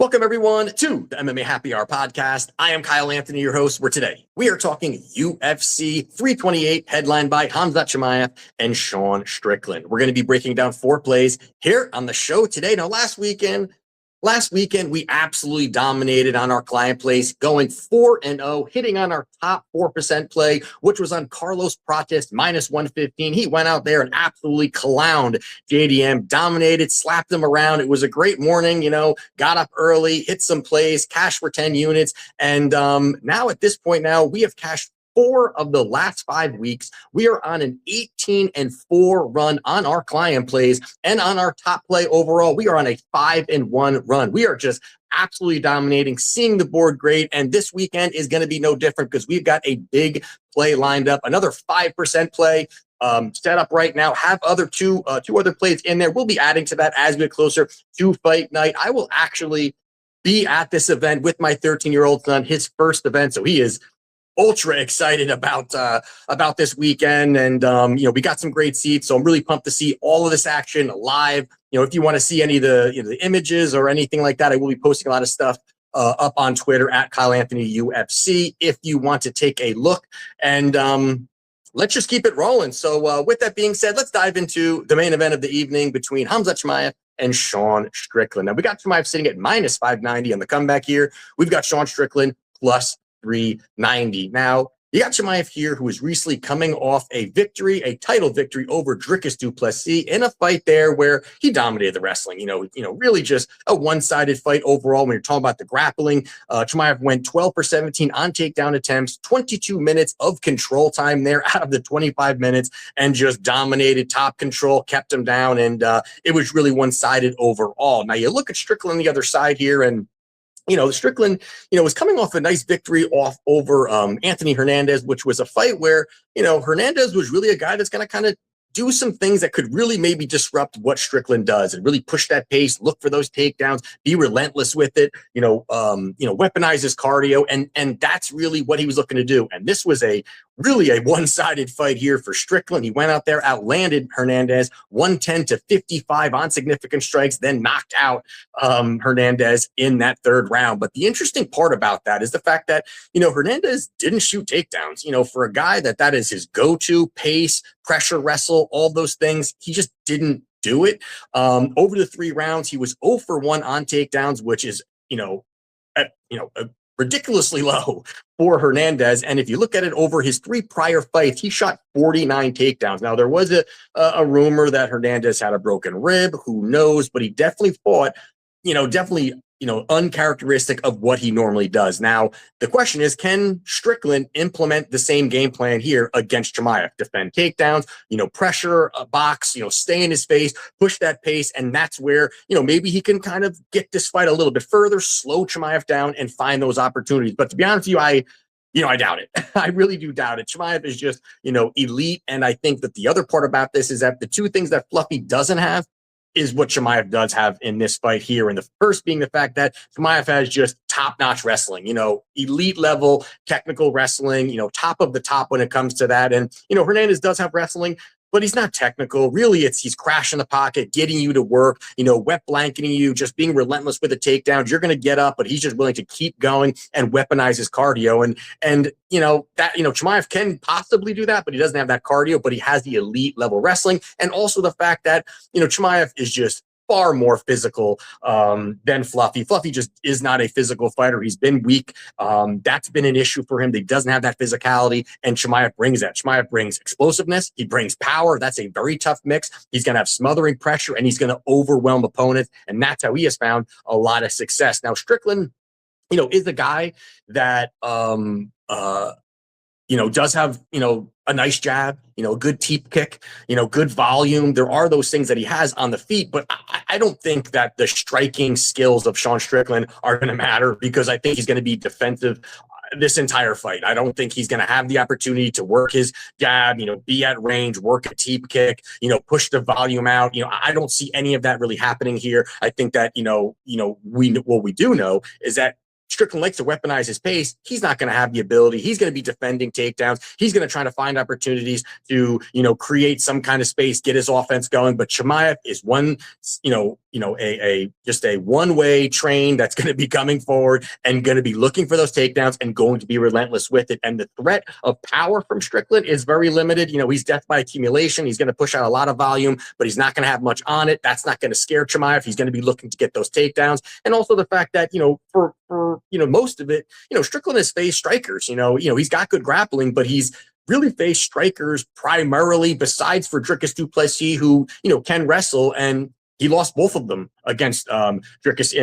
Welcome, everyone, to the MMA Happy Hour podcast. I am Kyle Anthony, your host, where today we are talking UFC 328, headlined by Khamzat Chimaev and Sean Strickland. We're going to be breaking down 4 plays here on the show today. Now, last weekend, we absolutely dominated on our client plays, going 4-0, hitting on our top 4% play, which was on Carlos Prates, minus 115. He went out there and absolutely clowned JDM, dominated, slapped him around. It was a great morning, got up early, hit some plays, cashed for 10 units. And now at this point we have cashed 4 of the last 5 weeks. We are on an 18-4 run on our client plays, and on our top play overall, we are on a 5-1 run. We are just absolutely dominating, seeing the board great, and this weekend is going to be no different because we've got a big play lined up, another 5% play set up right now. Have two other plays in there. We'll be adding to that as we get closer to fight night. I will actually be at this event with my 13-year-old son, his first event, so he is ultra excited about this weekend, and we got some great seats, so I'm really pumped to see all of this action live. If you want to see any of the images or anything like that, I will be posting a lot of stuff up on Twitter at Kyle Anthony UFC if you want to take a look. And let's just keep it rolling. So with that being said, let's dive into the main event of the evening between Khamzat Chimaev and Sean Strickland. Now, we got Chimaev sitting at minus 590 on the comeback here. We've got Sean Strickland plus 390. Now, you got Chimaev here, who is recently coming off a title victory over Dricus du Plessis in a fight there where he dominated the wrestling. Really just a one-sided fight overall. When you're talking about the grappling, Chimaev went 12 for 17 on takedown attempts, 22 minutes of control time there out of the 25 minutes, and just dominated top control, kept him down, and it was really one-sided overall. Now, you look at Strickland on the other side here, and Strickland, was coming off a nice victory over Anthony Hernandez, which was a fight where, Hernandez was really a guy that's going to kind of do some things that could really maybe disrupt what Strickland does and really push that pace, look for those takedowns, be relentless with it, weaponize his cardio. And that's really what he was looking to do. And this was really a one-sided fight here for Strickland. He went out there, outlanded Hernandez 110-55 on significant strikes, then knocked out Hernandez in that third round. But the interesting part about that is the fact that, Hernandez didn't shoot takedowns. For a guy that is his go-to pace, pressure wrestle, all those things, he just didn't do it. Over the 3 rounds, he was 0 for 1 on takedowns, which is, ridiculously low for Hernandez. And if you look at it over his 3 prior fights, he shot 49 takedowns. Now, there was a rumor that Hernandez had a broken rib. Who knows? But he definitely fought, uncharacteristic of what he normally does. Now, the question is, can Strickland implement the same game plan here against Chimaev? Defend takedowns, pressure, box, stay in his face, push that pace. And that's where, maybe he can kind of get this fight a little bit further, slow Chimaev down and find those opportunities. But to be honest with you, I doubt it. I really do doubt it. Chimaev is just, elite. And I think that the other part about this is that the 2 things that Fluffy doesn't have is what Chimaev does have in this fight here. And the first being the fact that Chimaev has just top-notch wrestling, elite level technical wrestling, top of the top when it comes to that. And, Hernandez does have wrestling, but he's not technical. Really, he's crashing the pocket, getting you to work, wet blanketing you, just being relentless with the takedowns. You're going to get up, but he's just willing to keep going and weaponize his cardio. And Chimaev can possibly do that, but he doesn't have that cardio, but he has the elite level wrestling. And also the fact that, Chimaev is just far more physical than Fluffy. Fluffy just is not a physical fighter. He's been weak. That's been an issue for him. He doesn't have that physicality, and Chimaev brings that. Chimaev brings explosiveness. He brings power. That's a very tough mix. He's going to have smothering pressure, and he's going to overwhelm opponents, and that's how he has found a lot of success. Now, Strickland, is a guy that does have, a nice jab, a good teep kick, good volume. There are those things that he has on the feet, but I don't think that the striking skills of Sean Strickland are going to matter, because I think he's going to be defensive this entire fight. I don't think he's going to have the opportunity to work his jab, be at range, work a teep kick, push the volume out. I don't see any of that really happening here. I think that, what we do know is that Strickland likes to weaponize his pace. He's not going to have the ability. He's going to be defending takedowns. He's going to try to find opportunities to, create some kind of space, get his offense going. But Chimaev is one, just a one-way train that's going to be coming forward and going to be looking for those takedowns and going to be relentless with it. And the threat of power from Strickland is very limited. He's death by accumulation. He's going to push out a lot of volume, but he's not going to have much on it. That's not going to scare Chimaev. He's going to be looking to get those takedowns. And also the fact that, for most of it, Strickland has faced strikers. He's got good grappling, but he's really faced strikers primarily besides Dricus du Plessis, who, can wrestle, and he lost both of them against Dricus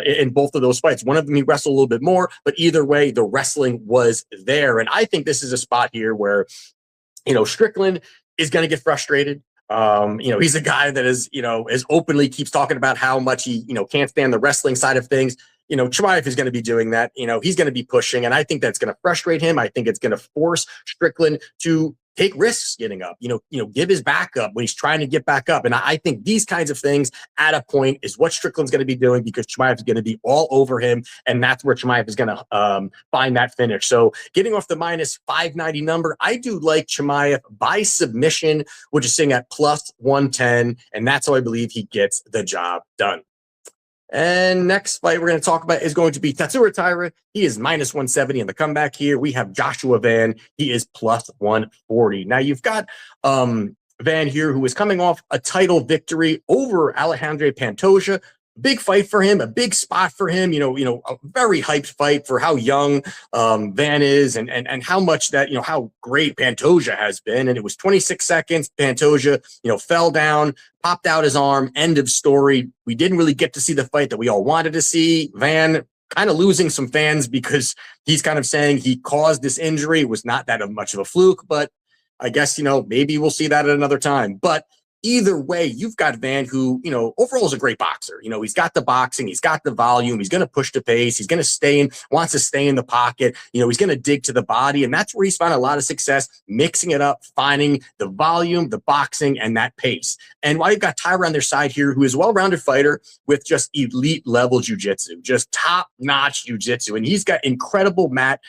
in both of those fights. One of them he wrestled a little bit more, but either way, the wrestling was there. And I think this is a spot here where, Strickland is going to get frustrated. He's a guy that is, as openly keeps talking about how much he, can't stand the wrestling side of things. Chimaev is going to be doing that. He's going to be pushing, and I think that's going to frustrate him. I think it's going to force Strickland to take risks getting up, give his back up when he's trying to get back up. And I think these kinds of things at a point is what Strickland's going to be doing, because Chimaev is going to be all over him. And that's where Chimaev is going to find that finish. So getting off the minus 590 number, I do like Chimaev by submission, which is sitting at plus 110. And that's how I believe he gets the job done. And next fight we're going to talk about is going to be Tatsuro Taira. He is minus 170 in the comeback here. We have Joshua Van. He is plus 140. Now you've got Van here, who is coming off a title victory over Alejandro Pantoja. Big fight for him, a big spot for him, a very hyped fight for how young Van is and how much that, how great Pantoja has been. And it was 26 seconds. Pantoja, fell down, popped out his arm, end of story. We didn't really get to see the fight that we all wanted to see. Van kind of losing some fans because he's kind of saying he caused this injury. It was not that much of a fluke, but I guess, maybe we'll see that at another time. But either way, you've got Van, who, overall is a great boxer. He's got the boxing, he's got the volume, he's going to push the pace, he's going to wants to stay in the pocket. He's going to dig to the body. And that's where he's found a lot of success, mixing it up, finding the volume, the boxing, and that pace. And while you've got Taira on their side here, who is a well-rounded fighter with just elite level jiu-jitsu, just top-notch jiu-jitsu. And he's got incredible mat,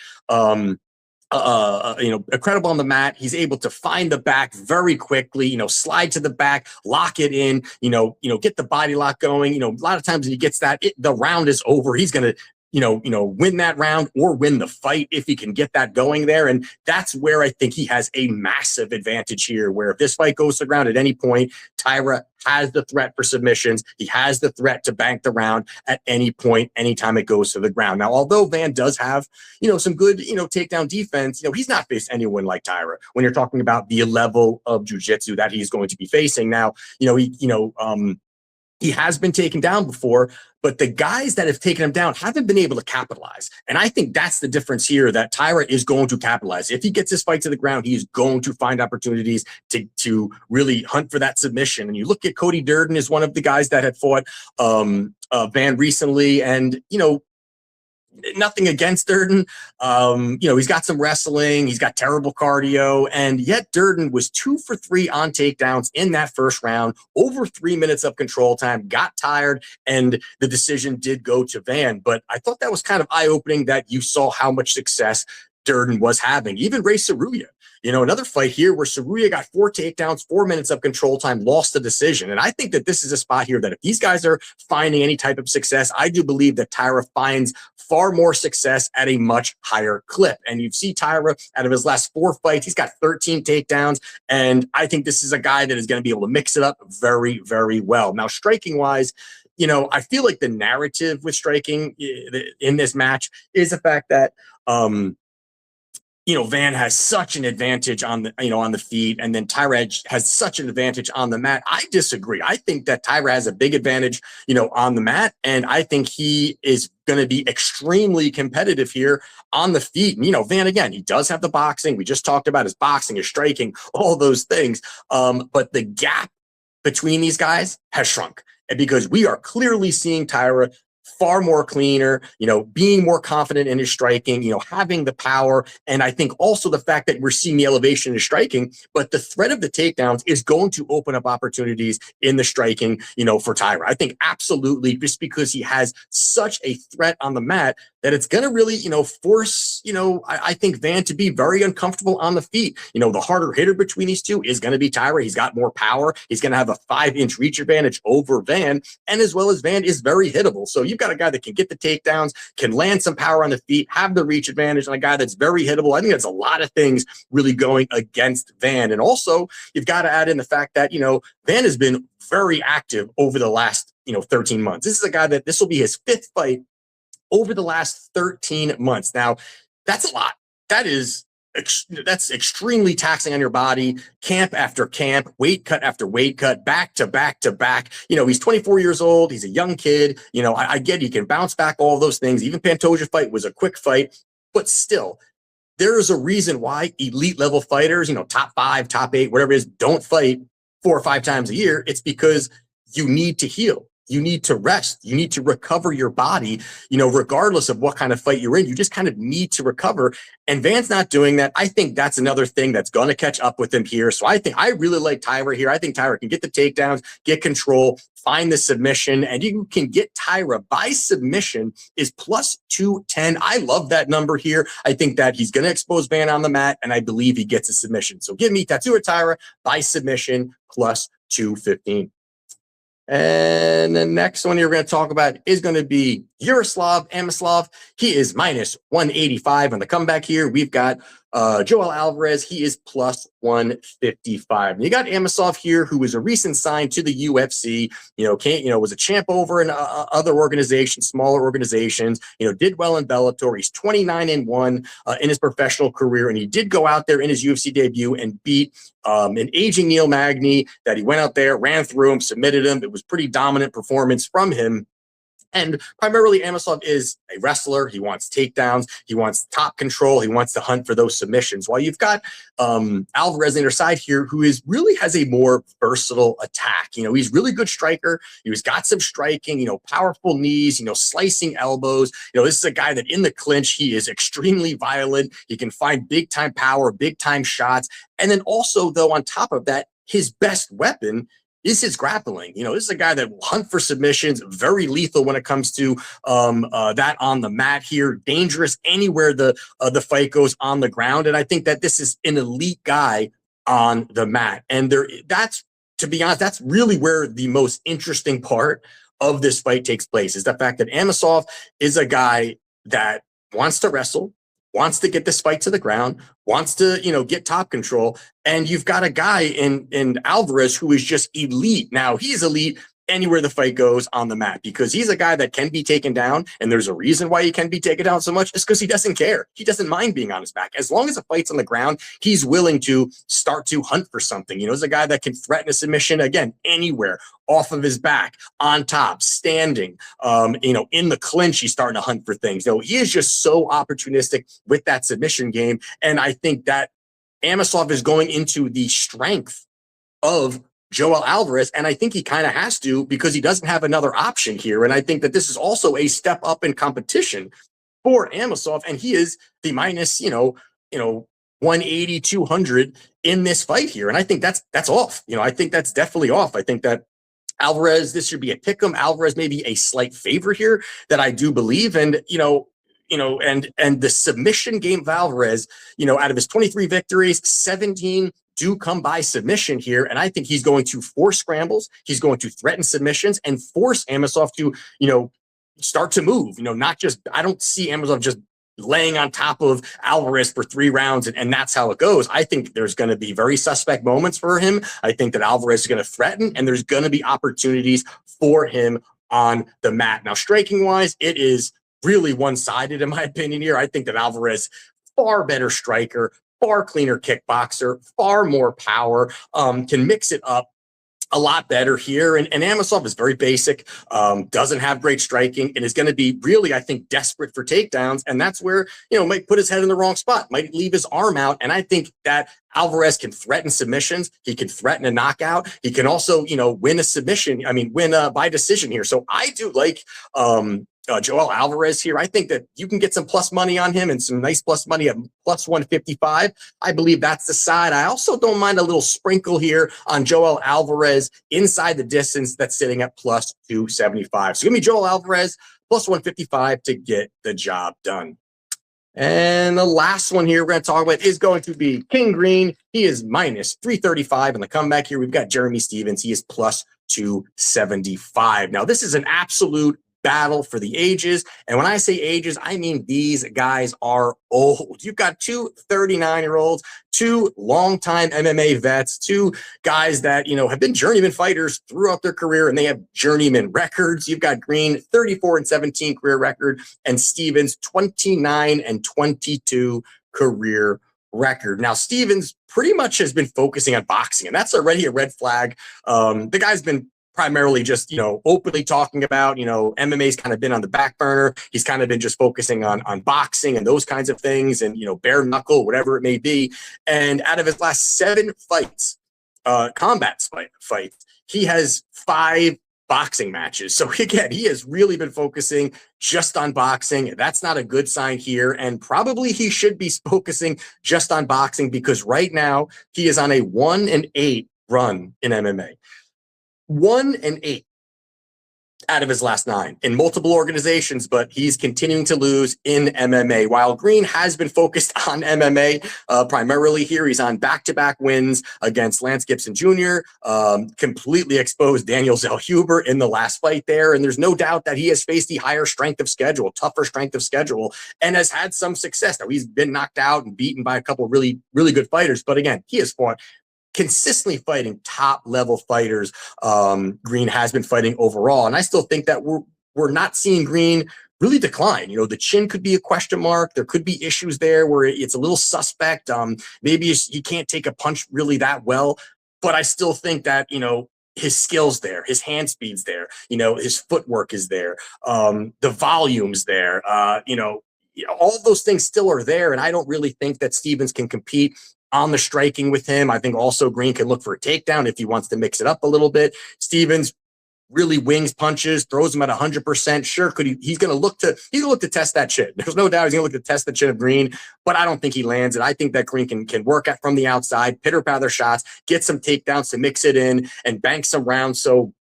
incredible on the mat. He's able to find the back very quickly, slide to the back, lock it in, get the body lock going. A lot of times when he gets that, the round is over. He's going to, win that round or win the fight if he can get that going there. And that's where I think he has a massive advantage here, where if this fight goes to the ground at any point, Taira has the threat for submissions. He has the threat to bank the round at any point, anytime it goes to the ground. Now, although Van does have, some good, takedown defense, he's not faced anyone like Taira when you're talking about the level of jiu-jitsu that he's going to be facing. Now, he has been taken down before, but the guys that have taken him down haven't been able to capitalize. And I think that's the difference here, that Taira is going to capitalize. If he gets his fight to the ground, he is going to find opportunities to really hunt for that submission. And you look at Cody Durden is one of the guys that had fought Van recently, and, nothing against Durden. He's got some wrestling. He's got terrible cardio. And yet Durden was 2 for 3 on takedowns in that first round, over 3 minutes of control time, got tired, and the decision did go to Van. But I thought that was kind of eye-opening that you saw how much success Durden was having. Even Ray Saruya, another fight here where Saruya got 4 takedowns, 4 minutes of control time, lost the decision. And I think that this is a spot here that if these guys are finding any type of success, I do believe that Taira finds far more success at a much higher clip. And you see Taira out of his last 4 fights, he's got 13 takedowns. And I think this is a guy that is going to be able to mix it up very, very well. Now, striking wise, I feel like the narrative with striking in this match is the fact that, Van has such an advantage on the, on the feet, and then Taira has such an advantage on the mat. I disagree. I think that Taira has a big advantage, on the mat, and I think he is going to be extremely competitive here on the feet. And, Van, again, he does have the boxing. We just talked about his boxing, his striking, all those things. But the gap between these guys has shrunk, and because we are clearly seeing Taira far more cleaner, being more confident in his striking, having the power. And I think also the fact that we're seeing the elevation in his striking, but the threat of the takedowns is going to open up opportunities in the striking, for Taira. I think absolutely, just because he has such a threat on the mat, that it's going to really, force, I think Van to be very uncomfortable on the feet. The harder hitter between these two is going to be Taira. He's got more power. He's going to have a 5-inch reach advantage over Van, and as well as Van is very hittable. So you've got a guy that can get the takedowns, can land some power on the feet, have the reach advantage, and a guy that's very hittable. I think that's a lot of things really going against Van. And also, you've got to add in the fact that, Van has been very active over the last, 13 months. This is a guy that this will be his 5th fight over the last 13 months. Now, that's a lot. That's extremely taxing on your body. Camp after camp, weight cut after weight cut, back to back to back. He's 24 years old. He's a young kid. I get he can bounce back, all those things. Even Pantoja fight was a quick fight, but still, there is a reason why elite level fighters, top 5, top 8, whatever it is, don't fight 4 or 5 times a year. It's because you need to heal. You need to rest. You need to recover your body, regardless of what kind of fight you're in. You just kind of need to recover. And Van's not doing that. I think that's another thing that's going to catch up with him here. So I think I really like Taira here. I think Taira can get the takedowns, get control, find the submission, and you can get Taira by submission is plus 210. I love that number here. I think that he's going to expose Van on the mat, and I believe he gets a submission. So give me Tatsuro Taira by submission plus 215. And the next one you're going to talk about is going to be Yaroslav Amosov. He is minus 185 on the comeback here. We've got Joel Alvarez. He is plus 155. And you got Amosov here, who was a recent sign to the UFC. Was a champ over in other organizations, smaller organizations. Did well in Bellator. He's 29-1 in his professional career, and he did go out there in his UFC debut and beat an aging Neil Magny. That he went out there, ran through him, submitted him. It was pretty dominant performance from him. And primarily, Amosov is a wrestler. He wants takedowns. He wants top control. He wants to hunt for those submissions. While you've got Alvarez on your side here, who really has a more versatile attack. He's really good striker. He's got some striking, powerful knees, slicing elbows. This is a guy that in the clinch, he is extremely violent. He can find big-time power, big-time shots. And then also, though, on top of that, his best weapon is his grappling. This is a guy that will hunt for submissions, very lethal when it comes to that on the mat here, dangerous anywhere the fight goes on the ground. And I think that this is an elite guy on the mat. And to be honest, that's really where the most interesting part of this fight takes place, is the fact that Amosov is a guy that wants to wrestle, wants to get this fight to the ground, wants to, get top control. And you've got a guy in Alvarez who is just elite. Now, he's elite anywhere the fight goes on the mat, because he's a guy that can be taken down. And there's a reason why he can be taken down so much. It's because he doesn't care. He doesn't mind being on his back. As long as the fight's on the ground, he's willing to start to hunt for something. He's a guy that can threaten a submission, again, anywhere, off of his back, on top, standing, in the clinch, he's starting to hunt for things. He is just so opportunistic with that submission game. And I think that Amosov is going into the strength of Joel Alvarez, and I think he kind of has to, because he doesn't have another option here. And I think that this is also a step up in competition for Amosov, and he is the minus, 180, 200 in this fight here. And I think that's off. I think that's definitely off. I think that Alvarez, this should be a pick'em. Alvarez may be a slight favor here, that I do believe. And, and the submission game of Alvarez, out of his 23 victories, 17 do come by submission here. And I think he's going to force scrambles. He's going to threaten submissions and force Amosov to, start to move, not just, I don't see Amosov just laying on top of Alvarez for 3 rounds. And that's how it goes. I think there's going to be very suspect moments for him. I think that Alvarez is going to threaten, and there's going to be opportunities for him on the mat. Now, striking wise, it is really one-sided in my opinion here. I think that Alvarez, far better striker, far cleaner kickboxer, far more power, can mix it up a lot better here. And Amosov is very basic, doesn't have great striking, and is going to be really, I think, desperate for takedowns. And that's where, might put his head in the wrong spot, might leave his arm out. And I think that Alvarez can threaten submissions. He can threaten a knockout. He can also, win a submission. Win by decision here. So I do like, Joel Alvarez here. I think that you can get some plus money on him, and some nice plus money at plus 155. I believe that's the side. I also don't mind a little sprinkle here on Joel Alvarez inside the distance, that's sitting at plus 275. So give me Joel Alvarez plus 155 to get the job done. And the last one here we're going to talk about is going to be King Green. He is minus 335 in the comeback here. We've got Jeremy Stephens. He is plus 275. Now, this is an absolute battle for the ages. And when I say ages, I mean these guys are old. You've got two 39-year-olds, two longtime MMA vets, two guys that, have been journeyman fighters throughout their career, and they have journeyman records. You've got Green, 34-17 career record, and Stephens, 29-22 career record. Now, Stephens pretty much has been focusing on boxing, and that's already a red flag. The guy's been primarily just, openly talking about, MMA's kind of been on the back burner. He's kind of been just focusing on boxing and those kinds of things and, bare knuckle, whatever it may be. And out of his last 7 fights, combat fights, he has 5 boxing matches. So again, he has really been focusing just on boxing. That's not a good sign here. And probably he should be focusing just on boxing, because right now he is on a 1-8 run in MMA. 1-8 out of his last 9 in multiple organizations, but he's continuing to lose in MMA. While Green has been focused on MMA primarily here, he's on back-to-back wins against Lance Gibson Jr., completely exposed Daniel Zellhuber in the last fight there, and there's no doubt that he has faced the higher strength of schedule, tougher strength of schedule, and has had some success. Now, he's been knocked out and beaten by a couple of really, really good fighters, but again, he has fought consistently fighting top level fighters. Green has been fighting overall. And I still think that we're not seeing Green really decline. The chin could be a question mark. There could be issues there where it's a little suspect. Maybe he can't take a punch really that well, but I still think that, his skills there, his hand speed's there, his footwork is there. The volume's there, all of those things still are there. And I don't really think that Stephens can compete on the striking with him. I think also Green can look for a takedown if he wants to mix it up a little bit. Stephens really wings punches, throws them at 100%. Sure, he's going to look to test that chin. There's no doubt he's going to look to test the chin of Green, but I don't think he lands it. I think that Green can work at from the outside, pitter-patter shots, get some takedowns to mix it in, and bank some rounds. So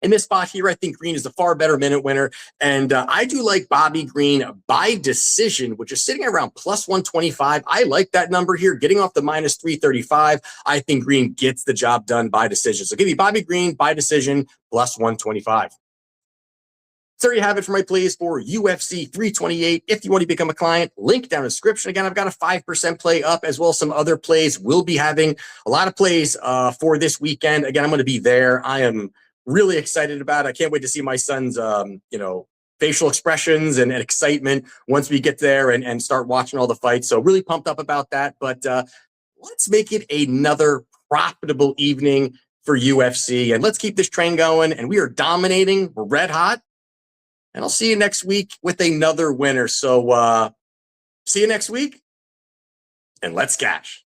in this spot here, I think Green is a far better minute winner. And I do like Bobby Green by decision, which is sitting around plus 125. I like that number here, getting off the minus 335. I think Green gets the job done by decision. So give me Bobby Green by decision plus 125. So there you have it for my plays for UFC 328. If you want to become a client, link down in the description. Again, I've got a 5% play up, as well as some other plays. We'll be having a lot of plays for this weekend. Again, I'm going to be there. I am really excited about it. I can't wait to see my son's, facial expressions and excitement once we get there and start watching all the fights. So really pumped up about that. But let's make it another profitable evening for UFC. And let's keep this train going. And we are dominating. We're red hot. And I'll see you next week with another winner. So see you next week. And let's cash.